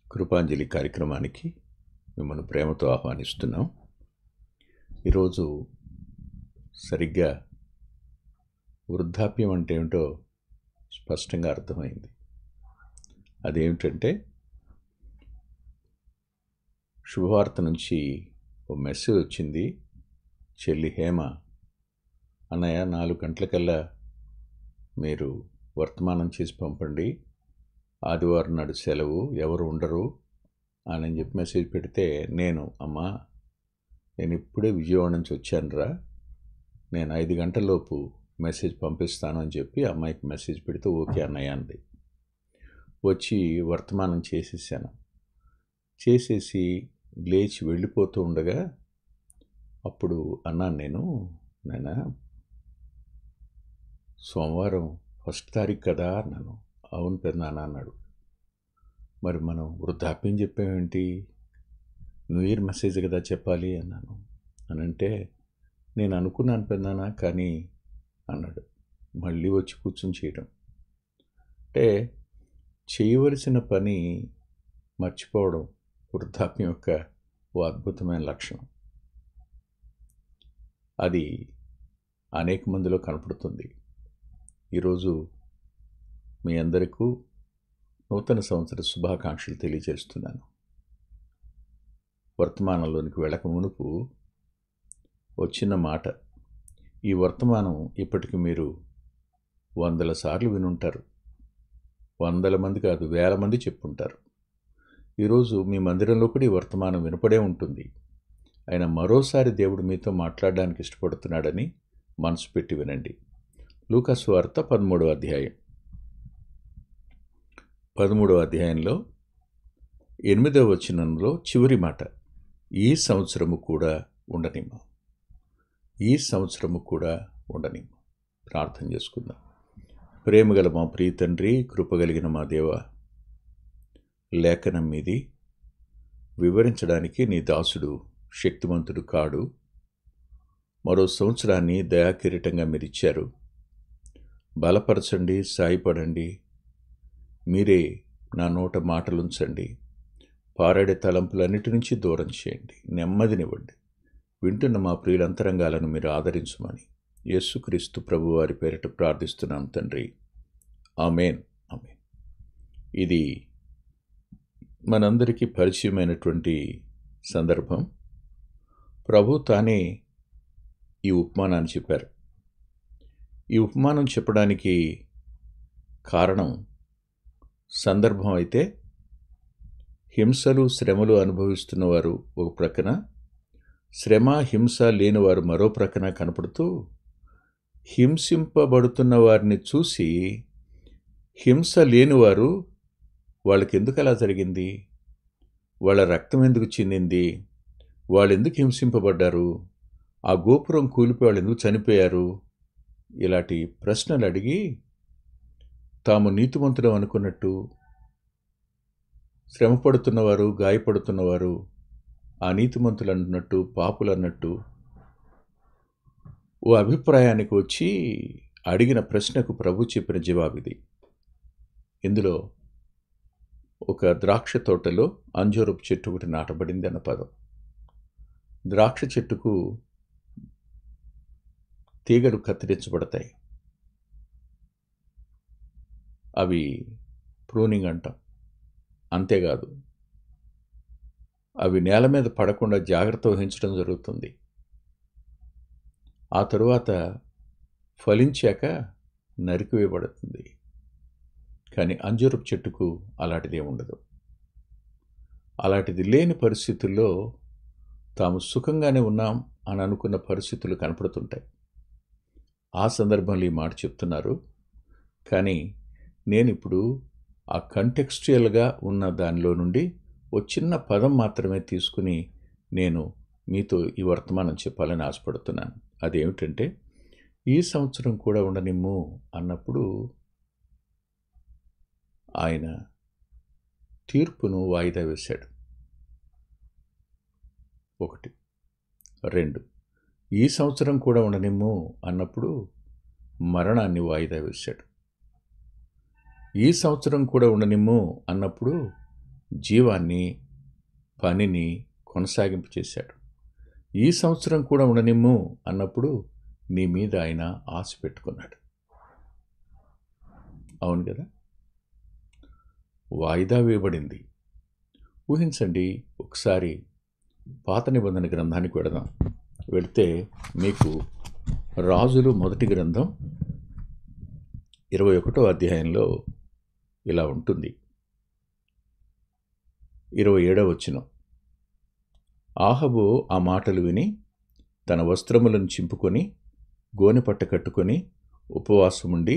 కృపాంజలి కార్యక్రమానికి మిమ్మల్ని ప్రేమతో ఆహ్వానిస్తున్నాం. ఈరోజు సరిగ్గా వృద్ధాప్యం అంటే ఏమిటో స్పష్టంగా అర్థమైంది. అదేమిటంటే, శుభవార్త నుంచి ఓ మెసేజ్ వచ్చింది. చెల్లి హేమ, అన్నయ్య 4 గంటలకల్లా మీరు వర్తమానం చేసి పంపండి, ఆదివారం నాడు సెలవు, ఎవరు ఉండరు అని చెప్పి మెసేజ్ పెడితే, అమ్మా నేను ఇప్పుడే విజయవాడ నుంచి వచ్చానురా, నేను 5 గంటలలోపు మెసేజ్ పంపిస్తాను అని చెప్పి అమ్మాయికి మెసేజ్ పెడితే ఓకే అన్నయ్య అంది. వచ్చి వర్తమానం చేసేసాను. చేసేసి లేచి వెళ్ళిపోతూ ఉండగా అప్పుడు అన్నాను, నేను సోమవారం 1 తారీఖు కదా అన్నాను. అవును పెద్దనాన్న అన్నాడు. మరి మనం వృద్ధాప్యం చెప్పామేంటి, న్యూ ఇయర్ మెసేజ్ కదా చెప్పాలి అన్నాను. అనంటే, నేను అనుకున్నాను పెద్దనాన్న కానీ అన్నాడు. మళ్ళీ వచ్చి కూర్చొని చేయడం అంటే, చేయవలసిన పని మర్చిపోవడం వృద్ధాప్యం యొక్క ఓ అద్భుతమైన లక్షణం. అది అనేక మందిలో కనపడుతుంది. ఈరోజు మీ అందరికీ నూతన సంవత్సర శుభాకాంక్షలు తెలియజేస్తున్నాను. వర్తమానంలోనికి వెళ్ళక మునుపు వచ్చిన మాట, ఈ వర్తమానం ఇప్పటికి మీరు 100 సార్లు వినుంటారు. 100 మంది కాదు, 1000 మంది చెప్పుంటారు. ఈరోజు మీ మందిరంలో కూడా ఈ వర్తమానం వినపడే ఉంటుంది. ఆయన మరోసారి దేవుడు మీతో మాట్లాడడానికి ఇష్టపడుతున్నాడని మనసు పెట్టి వినండి. లూకా సువార్త 13వ అధ్యాయం. 13వ అధ్యాయంలో 8వ వచనంలో చివరి మాట, ఈ సంవత్సరము కూడా ఉండనిమ్మ. ఈ సంవత్సరము కూడా ఉండనిమ్మ. ప్రార్థన చేసుకుందాం. ప్రేమగల మా ప్రియ తండ్రి, కృపగలిగిన మా దేవ, లేఖనం మీది వివరించడానికి నీ దాసుడు శక్తిమంతుడు కాడు. మరో సంవత్సరాన్ని దయాకిరీటంగా మీరు ఇచ్చారు. బలపరచండి, సాయపడండి. మీరే నా నోట మాటలుంచండి. పారాడే తలంపులన్నిటి నుంచి దూరం చేయండి. నెమ్మదినివ్వండి. వింటున్న మా ప్రియుల అంతరంగాలను మీరు ఆదరించమని యేసుక్రీస్తు ప్రభువారి పేరిట ప్రార్థిస్తున్నాం తండ్రి. ఆమేన్. ఆమేన్. ఇది మనందరికీ పరిచయమైనటువంటి సందర్భం. ప్రభు తానే ఈ ఉపమానాన్ని చెప్పారు. ఈ ఉపమానం చెప్పడానికి కారణం సందర్భం అయితే, హింసలు శ్రమలు అనుభవిస్తున్నవారు ఒక ప్రక్కన, శ్రమ హింస లేనివారు మరో ప్రక్కన కనపడుతూ, హింసింపబడుతున్న వారిని చూసి హింస లేనివారు వాళ్ళకి ఎందుకు అలా జరిగింది, వాళ్ళ రక్తం ఎందుకు చిందింది, వాళ్ళు ఎందుకు హింసింపబడ్డారు, ఆ గోపురం కూలిపోయి వాళ్ళు ఎందుకు చనిపోయారు, ఇలాంటి ప్రశ్నలు అడిగి తాము నీతిమంతుడు అనుకున్నట్టు, శ్రమపడుతున్నవారు గాయపడుతున్నవారు ఆ నీతిమంతులు అన్నట్టు, పాపులు అన్నట్టు ఓ అభిప్రాయానికి వచ్చి అడిగిన ప్రశ్నకు ప్రభు చెప్పిన జవాబిది. ఇందులో ఒక ద్రాక్ష తోటలో అంజూరపు చెట్టు ఒకటి నాటబడింది అన్న పదం. ద్రాక్ష చెట్టుకు తీగలు కత్తిరించబడతాయి. అవి ప్రూనింగ్ అంటాం. అంతేకాదు, అవి నేల మీద పడకుండా జాగ్రత్త వహించడం జరుగుతుంది. ఆ తరువాత ఫలించాక నరికివేయబడుతుంది. కానీ అంజూరపు చెట్టుకు అలాంటిదే ఉండదు. అలాంటిది లేని పరిస్థితుల్లో తాము సుఖంగానే ఉన్నాం అని అనుకున్న పరిస్థితులు కనపడుతుంటాయి. ఆ సందర్భంలో ఈ మాట చెప్తున్నారు. కానీ నేను ఇప్పుడు ఆ కంటెక్స్చుయల్గా ఉన్న దానిలో నుండి ఓ చిన్న పదం మాత్రమే తీసుకుని నేను మీతో ఈ వర్తమానం చెప్పాలని ఆశపడుతున్నాను. అదేమిటంటే, ఈ సంవత్సరం కూడా ఉండనిమ్ము అన్నప్పుడు ఆయన తీర్పును వాయిదా వేశాడు. 1. 2, ఈ సంవత్సరం కూడా ఉండనిమ్ము అన్నప్పుడు మరణాన్ని వాయిదా వేశాడు. ఈ సంవత్సరం కూడా ఉండనిమ్ము అన్నప్పుడు జీవాన్ని, పనిని కొనసాగింపు చేశాడు. ఈ సంవత్సరం కూడా ఉండనిమ్ము అన్నప్పుడు నీ మీద ఆయన ఆశ పెట్టుకున్నాడు. అవును కదా? వాయిదా వేయబడింది. ఊహించండి, ఒకసారి పాత నిబంధన గ్రంథానికి వెళితే మీకు రాజులు మొదటి గ్రంథం 21వ అధ్యాయంలో ఇలా ఉంటుంది. 27వ వచనం. ఆహాబు ఆ మాటలు విని తన వస్త్రములను చింపుకొని గోనెపట్ట కట్టుకొని ఉపవాసముండి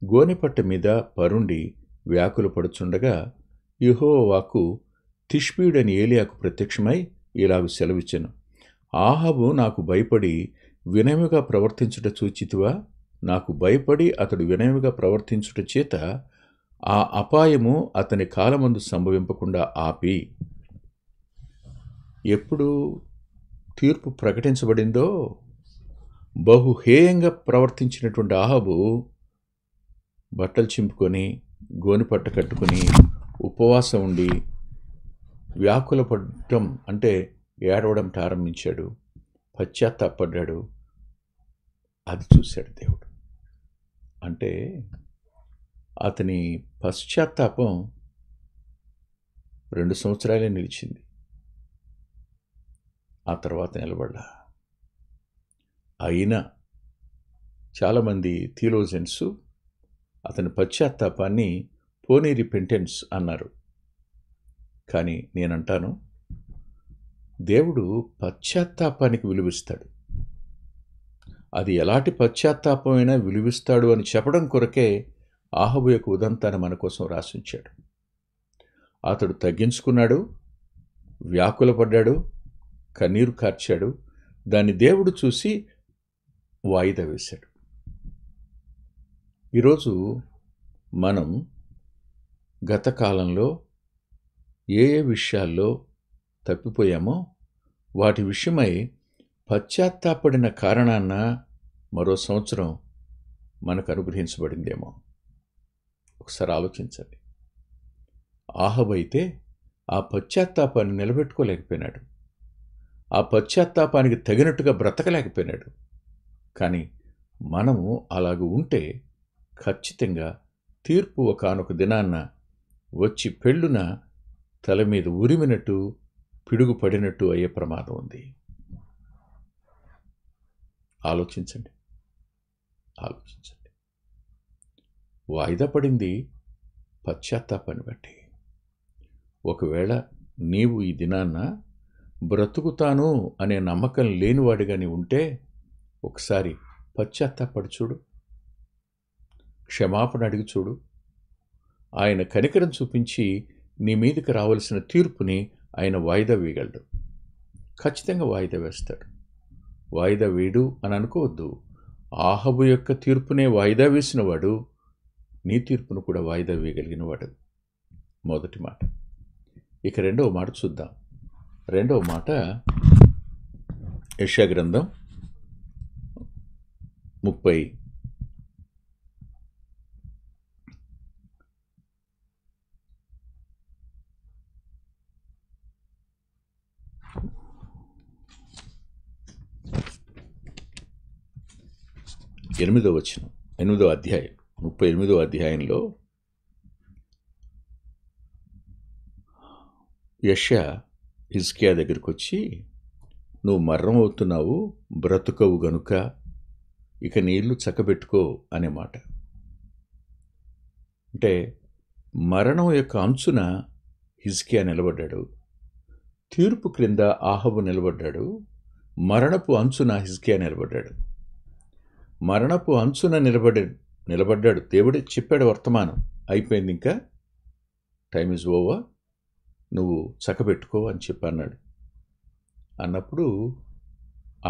గోనెపట్ట మీద పరుండి వ్యాకులు పడుచుండగా యెహోవా వాక్కు తిష్బీయుడని ఏలియాకు ప్రత్యక్షమై ఇలాగు సెలవిచ్చెను. ఆహాబు నాకు భయపడి వినయముగా ప్రవర్తించుట చూచితివా? నాకు భయపడి అతడు వినయముగా ప్రవర్తించుట చేత ఆ అపాయము అతని కాలమందు సంభవింపకుండా ఆపి. ఎప్పుడు తీర్పు ప్రకటించబడిందో బహుహేయంగా ప్రవర్తించినటువంటి ఆహాబు బట్టలు చింపుకొని గోనెపట్ట కట్టుకొని ఉపవాసం ఉండి వ్యాకుల పడటం అంటే ఏడవడం ప్రారంభించాడు, పశ్చాత్తాపడ్డాడు. అది చూశాడు దేవుడు. అంటే అతని పశ్చాత్తాపం 2 సంవత్సరాలే నిలిచింది. ఆ తర్వాత నిలబడ్డా. అయినా చాలామంది థియోలోజియన్స్ అతని పశ్చాత్తాపాన్ని పోనీ రిపెంటెన్స్ అన్నారు. కానీ నేనంటాను, దేవుడు పశ్చాత్తాపానికి విలువిస్తాడు. అది ఎలాంటి పశ్చాత్తాపమైనా విలువిస్తాడు అని చెప్పడం కొరకే ఆహాబు యొక్క ఉదంతాన్ని మన కోసం రాసించాడు. అతడు తగ్గించుకున్నాడు, వ్యాకులపడ్డాడు, కన్నీరు కార్చాడు. దాన్ని దేవుడు చూసి వాయిదా వేశాడు. ఈరోజు మనం గత కాలంలో ఏ విషయాల్లో తప్పిపోయామో వాటి విషయమై పశ్చాత్తాపడిన కారణాన మరో సంవత్సరం మనకు అనుగ్రహించబడిందేమో ఒకసారి ఆలోచించండి. ఆహాబు అయితే ఆ పశ్చాత్తాపాన్ని నిలబెట్టుకోలేకపోయినాడు. ఆ పశ్చాత్తాపానికి తగినట్టుగా బ్రతకలేకపోయినాడు. కానీ మనము అలాగ ఉంటే ఖచ్చితంగా తీర్పు ఒకానొక దినాన్న వచ్చి పెళ్ళున తల మీద ఉరిమినట్టు పిడుగు పడినట్టు అయ్యే ప్రమాదం ఉంది. ఆలోచించండి. వాయిదా పడింది పశ్చాత్తాపాన్ని బట్టి. ఒకవేళ నీవు ఈ దినాన్న బ్రతుకుతాను అనే నమ్మకం లేనివాడిగా నీ ఉంటే ఒకసారి పశ్చాత్తాపడి చూడు, క్షమాపణ అడిగి చూడు. ఆయన కనికరం చూపించి నీ మీదకి రావలసిన తీర్పుని ఆయన వాయిదా వేయగలడు. ఖచ్చితంగా వాయిదా వేస్తాడు. వాయిదా వేయడు అని అనుకోవద్దు. ఆహాబు యొక్క తీర్పునే వాయిదా వేసినవాడు నీ తీర్పును కూడా వాయిదా వేయగలిగినవాడు. మొదటి మాట. ఇక రెండవ మాట చూద్దాం. రెండవ మాట యెషయా గ్రంథం 30 8వ వచనం, 8వ అధ్యాయం 38వ అధ్యాయంలో యెషయా హిజ్కియా దగ్గరికి వచ్చి, నువ్వు మరణం అవుతున్నావు, బ్రతుకవు గనుక ఇక నీళ్లు చక్కబెట్టుకో అనే మాట. అంటే మరణం యొక్క అంచున హిజ్కియా నిలబడ్డాడు, తీర్పు క్రింద ఆహాబు నిలబడ్డాడు, మరణపు అంచున హిజ్కియా నిలబడ్డాడు. మరణపు అంచున నిలబడ్డాడు. దేవుడే చెప్పాడు, వర్తమానం అయిపోయింది, ఇంకా టైమ్ ఈజ్ ఓవర్, నువ్వు చక్కబెట్టుకో అని చెప్పన్నాడు. అన్నప్పుడు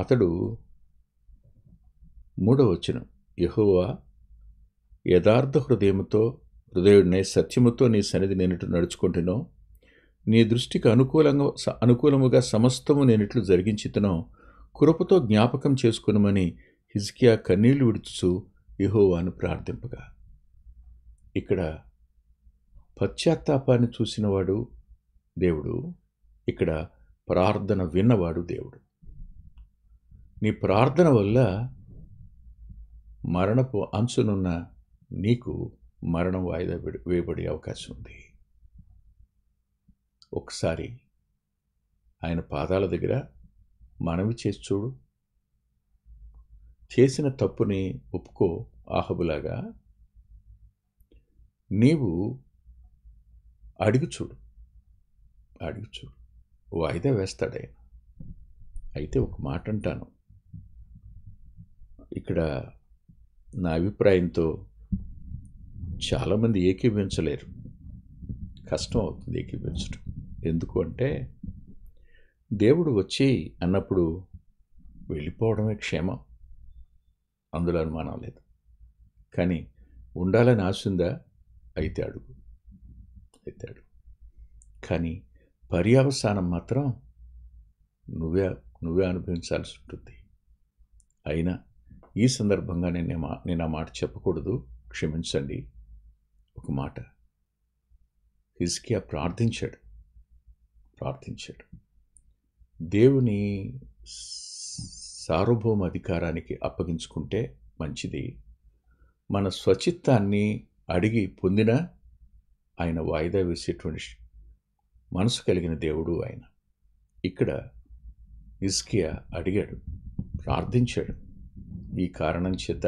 అతడు 3వ వచనం, యెహోవా యథార్థ హృదయుడినై సత్యముతో నీ సన్నిధి నేనిట్లు నడుచుకుంటునో, నీ దృష్టికి అనుకూలముగా సమస్తము నేనిట్లు జరిగించుతునో కృపతో జ్ఞాపకం చేసుకునమని హిజ్కియా కన్నీళ్లు విడుచుచు యెహోవాను ప్రార్థింపగా. ఇక్కడ పశ్చాత్తాపాన్ని చూసినవాడు దేవుడు, ఇక్కడ ప్రార్థన విన్నవాడు దేవుడు. నీ ప్రార్థన వల్ల మరణపు అంచునున్న నీకు మరణం వాయిదా వేయబడే అవకాశం ఉంది. ఒకసారి ఆయన పాదాల దగ్గర మనవి చేసి చూడు. చేసిన తప్పుని ఒప్పుకో. ఆహబులాగా నీవు అడిగి చూడు. వాయిదా వేస్తాడు ఆయన. అయితే ఒక మాట అంటాను, ఇక్కడ నా అభిప్రాయంతో చాలామంది ఏకీభవించలేరు. కష్టం అవుతుంది ఏకీభవించడం. ఎందుకు అంటే, దేవుడు వచ్చి అన్నప్పుడు వెళ్ళిపోవడమే క్షేమం, అందులో అనుమానం లేదు. కానీ ఉండాలని ఆశ ఉందా? అయితే అడుగు. కానీ పర్యవసానం మాత్రం నువ్వే అనుభవించాల్సి ఉంటుంది. అయినా ఈ సందర్భంగా నేను ఆ మాట చెప్పకూడదు, క్షమించండి. ఒక మాట, హిజ్కియా ప్రార్థించాడు. దేవుని సార్వభౌమ అధికారానికి అప్పగించుకుంటే మంచిది. మన స్వచిత్తాన్ని అడిగి పొందినా ఆయన వాయిదా వేసేటువంటి మనసు కలిగిన దేవుడు ఆయన. ఇక్కడ హిజ్కియా అడిగాడు, ప్రార్థించాడు. ఈ కారణం చేత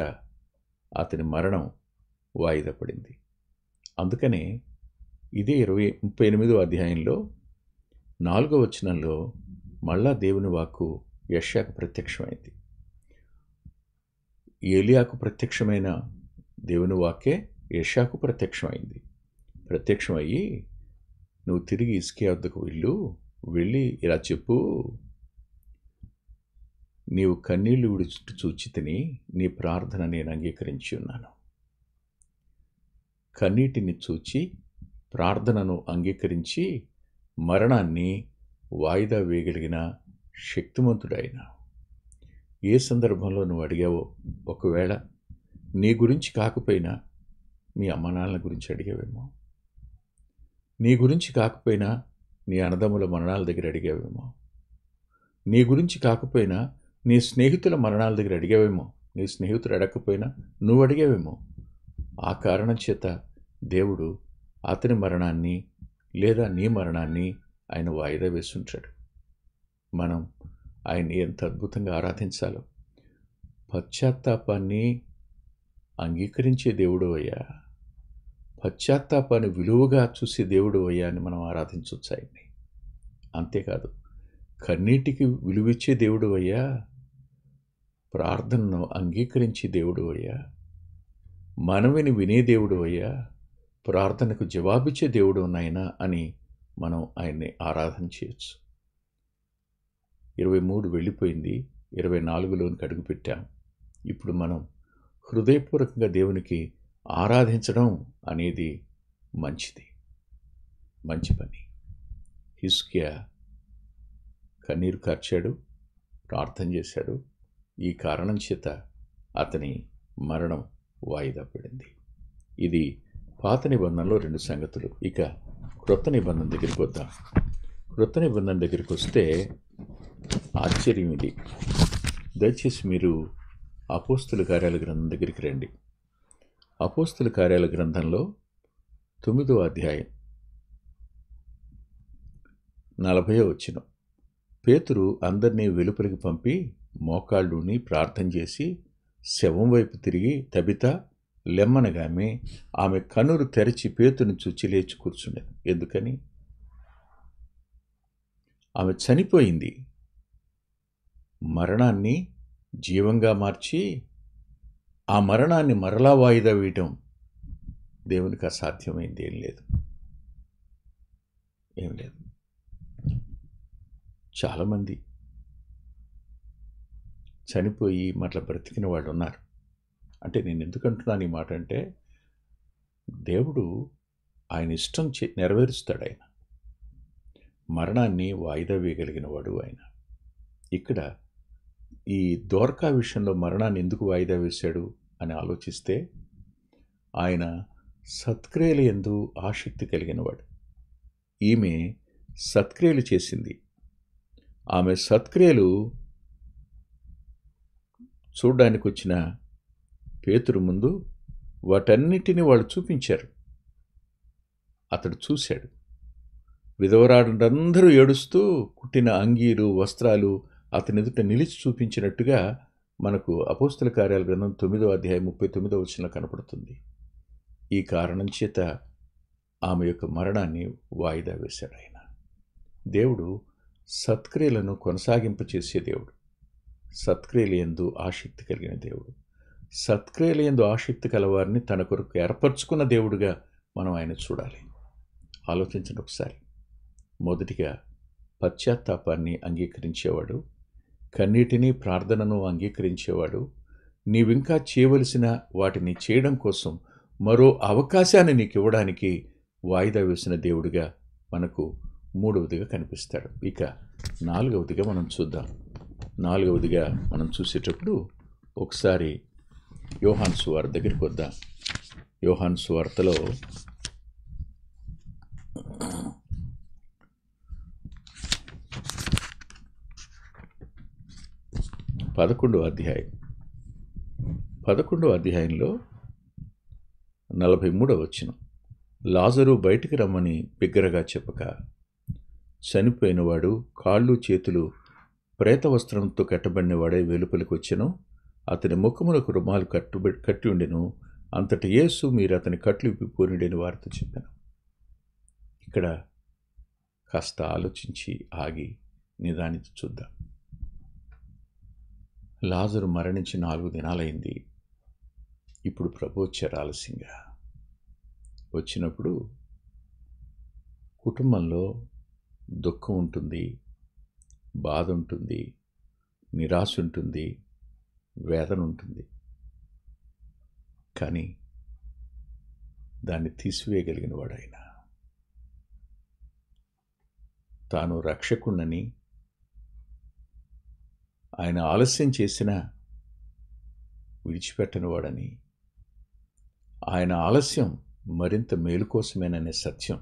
అతని మరణం వాయిదా పడింది. అందుకనే ఇదే 38వ అధ్యాయంలో 4వ వచనంలో మళ్ళా దేవుని వాక్కు యెషయాకు ప్రత్యక్షమైంది. ఏలియాకు ప్రత్యక్షమైన దేవుని వాక్కే యెషయాకు ప్రత్యక్షమయ్యి, నువ్వు తిరిగి హిజ్కియా వద్దకు వెళ్ళి ఇలా చెప్పు, నీవు కన్నీళ్లు విడుచుట చూచి తిని నీ ప్రార్థన నేను అంగీకరించి ఉన్నాను. కన్నీటిని చూచి ప్రార్థనను అంగీకరించి మరణాన్ని వాయిదా వేయగలిగిన శక్తిమంతుడైన. ఏ సందర్భంలో నువ్వు అడిగావో, ఒకవేళ నీ గురించి కాకపోయినా మీ అమ్మనాన్నల గురించి అడిగావేమో, నీ గురించి కాకపోయినా నీ అన్నదమ్ముల మరణాల దగ్గర అడిగావేమో, నీ గురించి కాకపోయినా నీ స్నేహితుల మరణాల దగ్గర అడిగావేమో, నీ స్నేహితుడు అడగకపోయినా నువ్వు అడిగావేమో. ఆ కారణం చేత దేవుడు అతని మరణాన్ని లేదా నీ మరణాన్ని ఆయన వాయిదా వేస్తుంటాడు. మనం ఆయన్ని ఎంత అద్భుతంగా ఆరాధించాలో. పశ్చాత్తాపాన్ని అంగీకరించే దేవుడు అయ్యా, పశ్చాత్తాపాన్ని విలువగా చూసే దేవుడు అయ్యా అని మనం ఆరాధించవచ్చు ఆయన్ని. అంతేకాదు, కన్నీటికి విలువిచ్చే దేవుడు అయ్యా, ప్రార్థనను అంగీకరించే దేవుడు అయ్యా, మనవిని వినే దేవుడు అయ్యా, ప్రార్థనకు జవాబిచ్చే దేవుడు నాయనా అని మనం ఆయన్ని ఆరాధన చేయొచ్చు. 23 వెళ్ళిపోయింది, 24లోనికి అడుగుపెట్టాం. ఇప్పుడు మనం హృదయపూర్వకంగా దేవునికి ఆరాధించడం అనేది మంచి పని. హిజ్కియా కన్నీరు కార్చాడు, ప్రార్థన చేశాడు. ఈ కారణం చేత అతని మరణం వాయిదా పడింది. ఇది పాత నిబంధనలో 2 సంగతులు. ఇక క్రొత్త నిబంధన దగ్గరికి వద్దాం. క్రొత్త నిబంధన దగ్గరికి వస్తే ఆశ్చర్యం ఇది. దయచేసి మీరు అపోస్తుల కార్యాల గ్రంథం దగ్గరికి రండి. అపోస్తుల కార్యాల గ్రంథంలో 9వ అధ్యాయం 40వ వచనం. పేతురు అందరినీ వెలుపలికి పంపి మోకాళ్ళుని ప్రార్థన చేసి శవం వైపు తిరిగి, తబితా లెమ్మనగామే ఆమె కన్నులు తెరచి పేతుని చూచి లేచి కూర్చుండేది. ఎందుకని? ఆమె చనిపోయింది. మరణాన్ని జీవంగా మార్చి ఆ మరణాన్ని మరలా వాయిదా వేయటం దేవునికి అసాధ్యమైంది ఏం లేదు. చాలామంది చనిపోయి మరలా బ్రతికిన వాళ్ళు ఉన్నారు. అంటే నేను ఎందుకు అంటున్నాను ఈ మాట అంటే, దేవుడు ఆయన ఇష్టం నెరవేరుస్తాడు. ఆయన మరణాన్ని వాయిదా వేయగలిగిన వాడు ఆయన. ఇక్కడ ఈ దోర్కా విషయంలో మరణాన్ని ఎందుకు వాయిదా వేశాడు అని ఆలోచిస్తే, ఆయన సత్క్రియల యందు ఆసక్తి కలిగినవాడు. ఈమె సత్క్రియలు చేసింది. ఆమె సత్క్రియలు చూడ్డానికి వచ్చిన పేతురు ముందు వాటన్నిటినీ వాళ్ళు చూపించారు. అతడు చూశాడు. విధవరాడందరూ ఏడుస్తూ కుట్టిన అంగీలు, వస్త్రాలు అతని ఎదుట నిలిచి చూపించినట్టుగా మనకు అపోస్తల కార్యాల గ్రంథం 9వ అధ్యాయం 39వ వచనంలో కనపడుతుంది. ఈ కారణం చేత ఆమె యొక్క మరణాన్ని వాయిదా వేశాడు ఆయన. దేవుడు సత్క్రియలను కొనసాగింపచేసే దేవుడు. సత్క్రియల యందు ఆసక్తి కలిగిన దేవుడు. సత్క్రియల యందు ఆసక్తి కలవారిని తన కొరకు ఏర్పరచుకున్న దేవుడుగా మనం ఆయన చూడాలి. ఆలోచించండి ఒకసారి. మొదటిగా పశ్చాత్తాపాన్ని అంగీకరించేవాడు, కన్నీటిని ప్రార్థనను అంగీకరించేవాడు, నీవింకా చేయవలసిన వాటిని చేయడం కోసం మరో అవకాశాన్ని నీకు ఇవ్వడానికి వాయిదా వేసిన దేవుడిగా మనకు మూడవదిగా కనిపిస్తాడు. ఇక నాలుగవదిగా మనం చూద్దాం. నాలుగవదిగా మనం చూసేటప్పుడు ఒకసారి యోహాను సువార్త దగ్గరికి వద్దాం. యోహాను సువార్తలో 11వ అధ్యాయం 11వ అధ్యాయంలో 43వ వచనం. లాజరు బయటికి రమ్మని బిగ్గరగా చెప్పక చనిపోయినవాడు కాళ్ళు చేతులు ప్రేత వస్త్రంతో కట్టబడినవాడే వెలుపలికి వచ్చెను. అతని ముఖములకు రుమాలు కట్టి ఉండెను. అంతటి యేసు మీరు అతని కట్లు విప్పిపోనిడని వారితో చెప్పాను. ఇక్కడ కాస్త ఆలోచించి ఆగి నిదానించి చూద్దాం. లాజరు మరణించి 4 దినాలైంది. ఇప్పుడు ప్రభు వచ్చారు ఆలస్యంగా. వచ్చినప్పుడు కుటుంబంలో దుఃఖం ఉంటుంది, బాధ ఉంటుంది, నిరాశ ఉంటుంది, వేదన ఉంటుంది. కానీ దాన్ని తీసివేయగలిగిన వాడు ఆయన. తాను రక్షకుణ్ణని ఆయన ఆలస్యం చేసినా విడిచిపెట్టని వాడని, ఆయన ఆలస్యం మరింత మేలు కోసమేననే సత్యం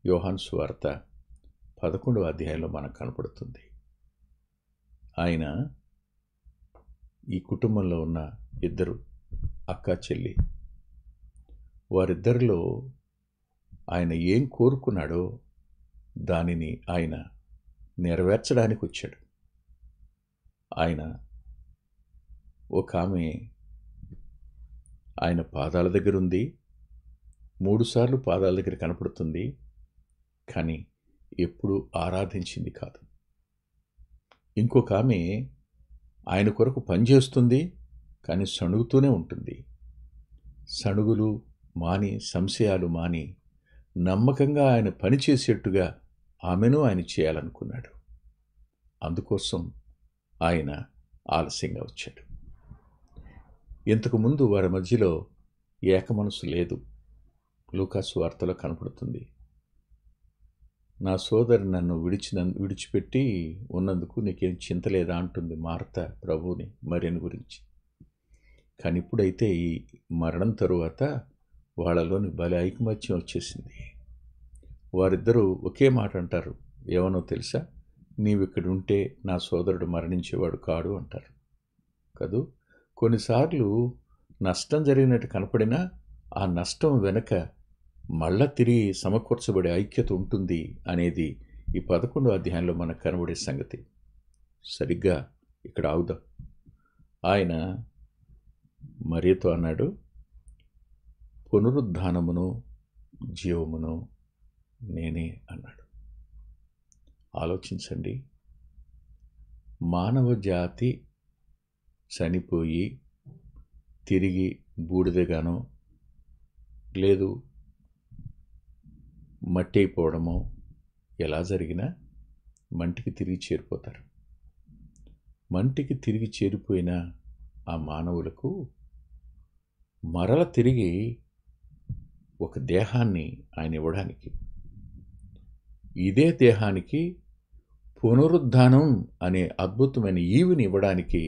యోహాను సువార్త 11వ అధ్యాయంలో మనకు కనపడుతుంది. ఆయన ఈ కుటుంబంలో ఉన్న ఇద్దరు అక్క చెల్లి, వారిద్దరిలో ఆయన ఏం కోరుకున్నాడో దానిని ఆయన నెరవేర్చడానికి వచ్చాడు. ఆయన ఒక ఆమె ఆయన పాదాల దగ్గర ఉంది, 3 సార్లు పాదాల దగ్గర కనపడుతుంది, కానీ ఎప్పుడు ఆరాధించింది కాదు. ఇంకొక ఆమె ఆయన కొరకు పనిచేస్తుంది, కానీ సణుగుతూనే ఉంటుంది. సణుగులు మాని, సంశయాలు మాని, నమ్మకంగా ఆయన పనిచేసేట్టుగా ఆమెను ఆయన చేయాలనుకున్నాడు. అందుకోసం ఆయన ఆలస్యంగా వచ్చాడు. ఇంతకుముందు వారి మధ్యలో ఏకమనసు లేదు. లూకాసు వార్తలో కనపడుతుంది. నా సోదరి నన్ను విడిచిపెట్టి ఉన్నందుకు నీకేం చింత లేదా అంటుంది మార్త ప్రభువుని మరియను గురించి. కానీ ఇప్పుడైతే ఈ మరణం తరువాత వాళ్ళలోని బలి ఐకమత్యం వచ్చేసింది. వారిద్దరూ ఒకే మాట అంటారు. ఏమనో తెలుసా? నీవిక్కడ ఉంటే నా సోదరుడు మరణించేవాడు కాడు అంటారు కదూ. కొన్నిసార్లు నష్టం జరిగినట్టు కనపడినా ఆ నష్టం వెనక మళ్ళా తిరిగి సమకూర్చబడే ఐక్యత ఉంటుంది అనేది ఈ 11వ అధ్యాయంలో మనకు కనబడే సంగతి. సరిగ్గా ఇక్కడ ఆగుదాం. ఆయన మరియతో అన్నాడు, పునరుద్ధానమును జీవమును నేనే అన్నాడు. ఆలోచించండి. మానవ జాతి చనిపోయి తిరిగి బూడిదగానో లేదు మట్టి అయిపోవడమో ఎలా జరిగినా మంటికి తిరిగి చేరిపోతారు. మంటికి తిరిగి చేరిపోయిన ఆ మానవులకు మరల తిరిగి ఒక దేహాన్ని ఆయన ఇవ్వడానికి, ఇదే దేహానికి పునరుద్ధానం అనే అద్భుతమైన ఈవిని ఇవ్వడానికి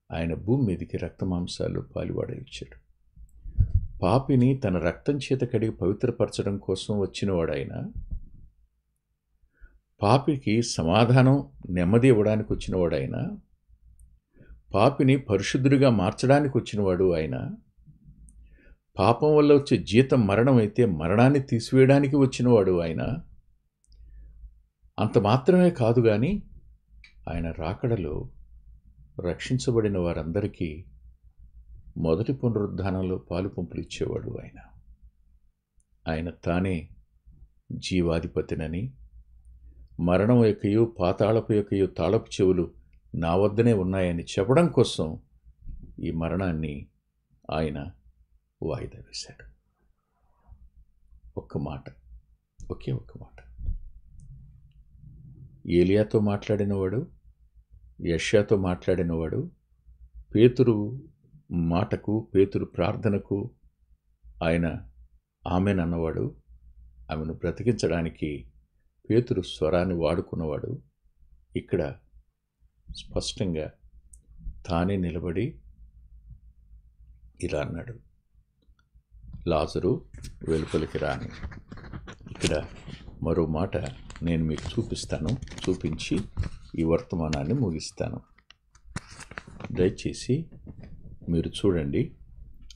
ఆయన భూమి మీదకి రక్తమాంసాలు పాలువాడై వచ్చాడు. పాపిని తన రక్తం చేత కడిగి పవిత్రపరచడం కోసం వచ్చినవాడు ఆయన. పాపికి సమాధానం, నెమ్మది ఇవ్వడానికి వచ్చినవాడు ఆయన. పాపిని పరిశుద్ధుడిగా మార్చడానికి వచ్చినవాడు ఆయన. పాపం వల్ల వచ్చే జీతం మరణం అయితే మరణాన్ని తీసివేయడానికి వచ్చినవాడు ఆయన. అంత మాత్రమే కాదు కానీ ఆయన రాకడలో రక్షించబడిన వారందరికీ మొదటి పునరుద్ధానంలో పాలు పంపులు ఇచ్చేవాడు ఆయన. ఆయన తానే జీవాధిపతినని, మరణం యొక్కయు పాతాళపు యొక్కయు తాళపు చెవులు నా వద్దనే ఉన్నాయని చెప్పడం కోసం ఈ మరణాన్ని ఆయన వాయిదా వేశాడు. ఒక్క మాట, ఒకే ఒక్క మాట. ఏలియాతో మాట్లాడినవాడు, యెషయాతో మాట్లాడినవాడు, పేతురు మాటకు, పేతురు ప్రార్థనకు ఆయన ఆమెనన్నవాడు, ఆమెను బ్రతికించడానికి పేతురు స్వరాన్ని వాడుకున్నవాడు. ఇక్కడ స్పష్టంగా తానే నిలబడి ఇలా అన్నాడు, లాజరు వెలుపలికి రాని. ఇక్కడ మరో మాట నేను మీకు చూపిస్తాను, చూపించి ఈ వర్తమానాన్ని ముగిస్తాను. దయచేసి మీరు చూడండి.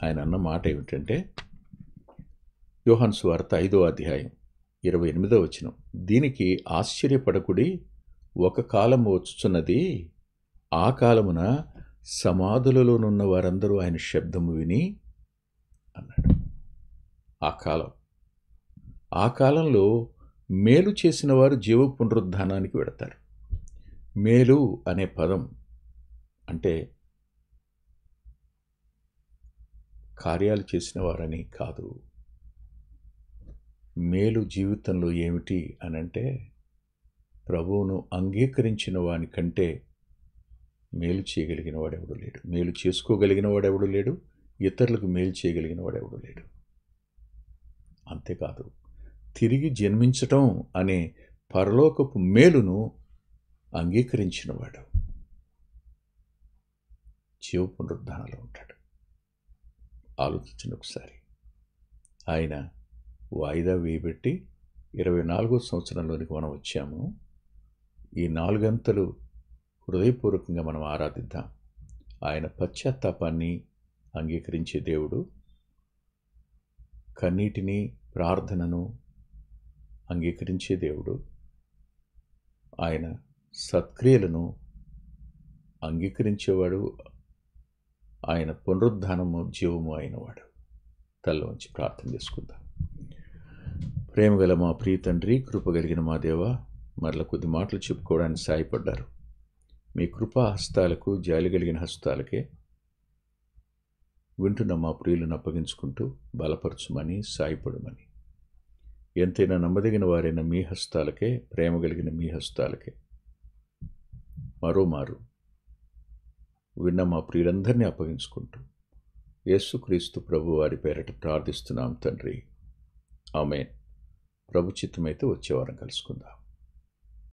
ఆయన అన్న మాట ఏమిటంటే, యోహాను సువార్త 5వ అధ్యాయం 28వ వచనం, దీనికి ఆశ్చర్యపడకుడి, ఒక కాలము వచ్చుచున్నది, ఆ కాలమున సమాధులలోనున్న వారందరూ ఆయన శబ్దము విని అన్నాడు. ఆ కాలంలో మేలు చేసిన వారు జీవ పునరుద్ధానానికి వెడతారు. మేలు అనే పదం అంటే కార్యాలు చేసిన వారని కాదు. మేలు జీవితంలో ఏమిటి అనంటే, ప్రభువును అంగీకరించిన వాని కంటే మేలు చేయగలిగిన వాడెవడు లేడు, మేలు చేసుకోగలిగిన వాడెవడు లేడు, ఇతరులకు మేలు చేయగలిగిన వాడెవడు లేడు. అంతేకాదు, తిరిగి జన్మించటం అనే పరలోకపు మేలును అంగీకరించినవాడు జీవ పునరుద్ధానంలో ఉంటాడు. ఆలోచించిన ఒకసారి. ఆయన వాయిదా వేయబెట్టి 24వ సంవత్సరంలోనికి మనం వచ్చాము. ఈ 4 గంటలు హృదయపూర్వకంగా మనం ఆరాధిద్దాం. ఆయన పశ్చాత్తాపాన్ని అంగీకరించే దేవుడు, కన్నీటిని, ప్రార్థనను అంగీకరించే దేవుడు, ఆయన సత్క్రియలను అంగీకరించేవాడు, ఆయన పునరుద్ధానము జీవము అయినవాడు. తల్ల వంచి ప్రార్థన చేసుకుందాం. ప్రేమగల మా ప్రియ తండ్రి, కృపగలిగిన మా దేవ, మరల కొద్ది మాటలు చెప్పుకోవడానికి సాయపడ్డారు. మీ కృపా హస్తాలకు, జాలి కలిగిన హస్తాలకే వింటున్న మా ప్రియులను అప్పగించుకుంటూ బలపరచుమని, సాయపడమని, ఎంతైనా నమ్మదగిన వారైన మీ హస్తాలకే, ప్రేమ కలిగిన మీ హస్తాలకే మరోమారు విన్న మా ప్రియులందరినీ అప్పగించుకుంటూ యేసుక్రీస్తు ప్రభు వారి పేరట ప్రార్థిస్తున్నాం తండ్రి. ఆమేన్. ప్రభు చిత్తమైతే వచ్చే వారం కలుసుకుందాం.